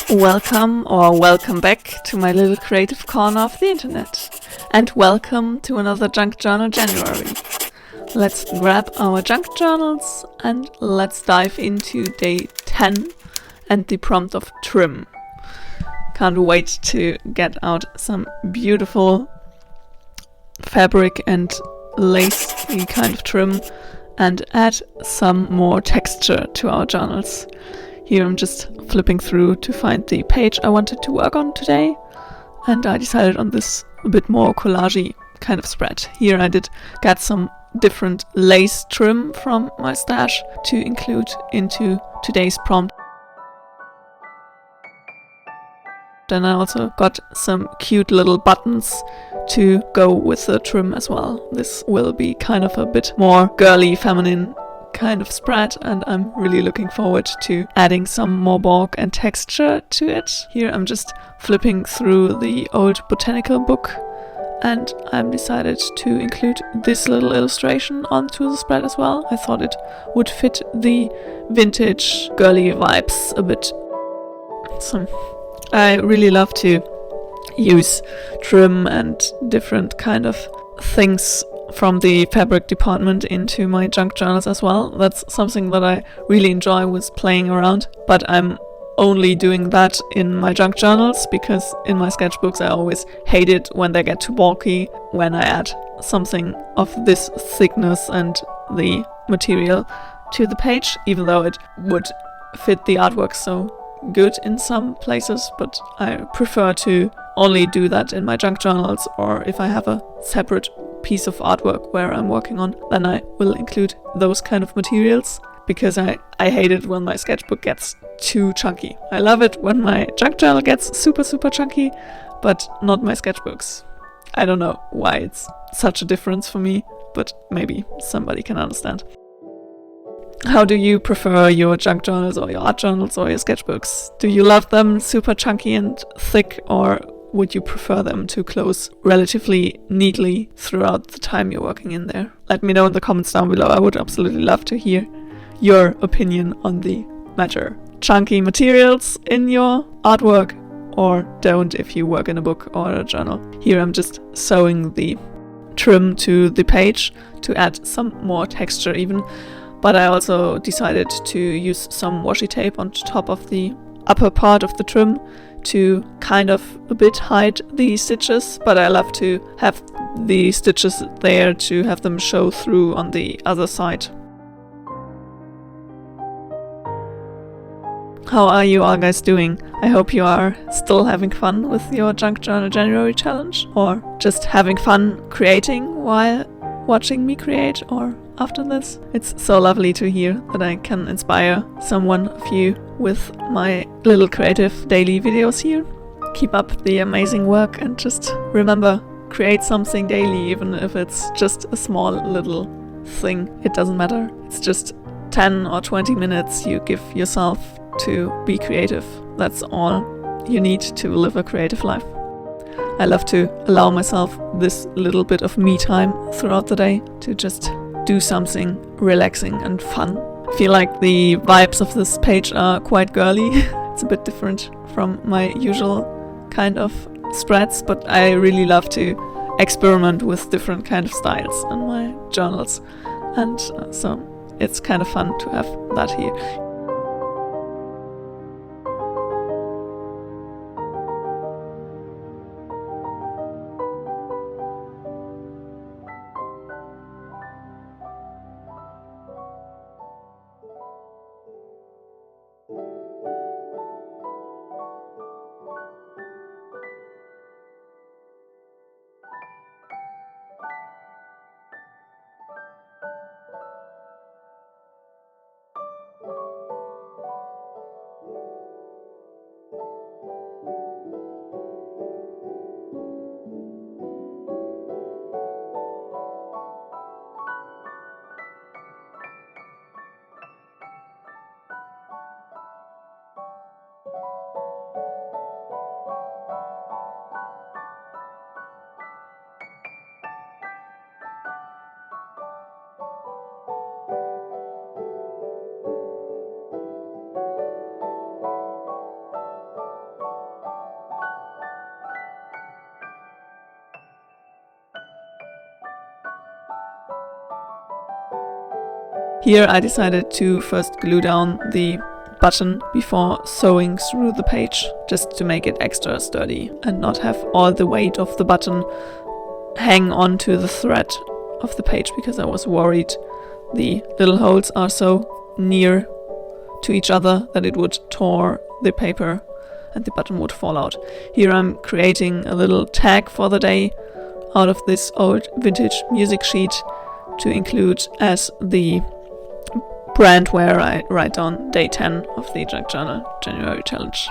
Welcome back to my little creative corner of the internet. And welcome to another Junk Journal January. Let's grab our junk journals and let's dive into day 10 and the prompt of trim. Can't wait to get out some beautiful fabric and lacy kind of trim and add some more texture to our journals. Here I'm just flipping through to find the page I wanted to work on today, and I decided on this a bit more collagey kind of spread. Here I did get some different lace trim from my stash to include into today's prompt. Then I also got some cute little buttons to go with the trim as well. This will be kind of a bit more girly, feminine kind of spread, and I'm really looking forward to adding some more bulk and texture to it. Here I'm just flipping through the old botanical book, and I'm decided to include this little illustration onto the spread as well. I thought it would fit the vintage girly vibes a bit. So I really love to use trim and different kind of things from the fabric department into my junk journals as well. That's something that I really enjoy with playing around, but I'm only doing that in my junk journals because in my sketchbooks I always hate it when they get too bulky, when I add something of this thickness and the material to the page, even though it would fit the artwork so good in some places, but I prefer to only do that in my junk journals, or if I have a separate piece of artwork where I'm working on, then I will include those kind of materials, because I hate it when my sketchbook gets too chunky. I love it when my junk journal gets super chunky, but not my sketchbooks. I don't know why it's such a difference for me, but maybe somebody can understand. How do you prefer your junk journals or your art journals or your sketchbooks? Do you love them super chunky and thick, or would you prefer them to close relatively neatly throughout the time you're working in there? Let me know in the comments down below. I would absolutely love to hear your opinion on the matter. Chunky materials in your artwork, or don't if you work in a book or a journal. Here I'm just sewing the trim to the page to add some more texture even, but I also decided to use some washi tape on top of the upper part of the trim to kind of a bit hide the stitches, but I love to have the stitches there to have them show through on the other side. How are you all guys doing? I hope you are still having fun with your Junk Journal January challenge, or just having fun creating while watching me create, or after this. It's so lovely to hear that I can inspire someone of you with my little creative daily videos here. Keep up the amazing work, and just remember, create something daily, even if it's just a small little thing. It doesn't matter. It's just 10 or 20 minutes you give yourself to be creative. That's all you need to live a creative life. I love to allow myself this little bit of me time throughout the day to just do something relaxing and fun. I feel like the vibes of this page are quite girly. It's a bit different from my usual kind of spreads, but I really love to experiment with different kind of styles in my journals, and so it's kind of fun to have that here. Here I decided to first glue down the button before sewing through the page, just to make it extra sturdy and not have all the weight of the button hang onto the thread of the page, because I was worried the little holes are so near to each other that it would tear the paper and the button would fall out. Here I'm creating a little tag for the day out of this old vintage music sheet to include as the brand where I write down day 10 of the Junk Journal January challenge.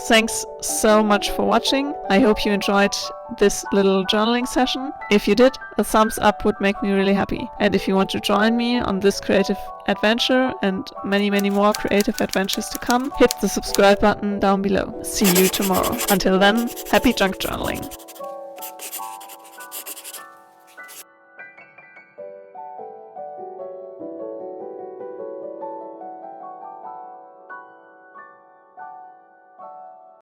Thanks so much for watching. I hope you enjoyed this little journaling session. If you did, a thumbs up would make me really happy. And if you want to join me on this creative adventure and many more creative adventures to come, hit the subscribe button down below. See you tomorrow. Until then, happy junk journaling.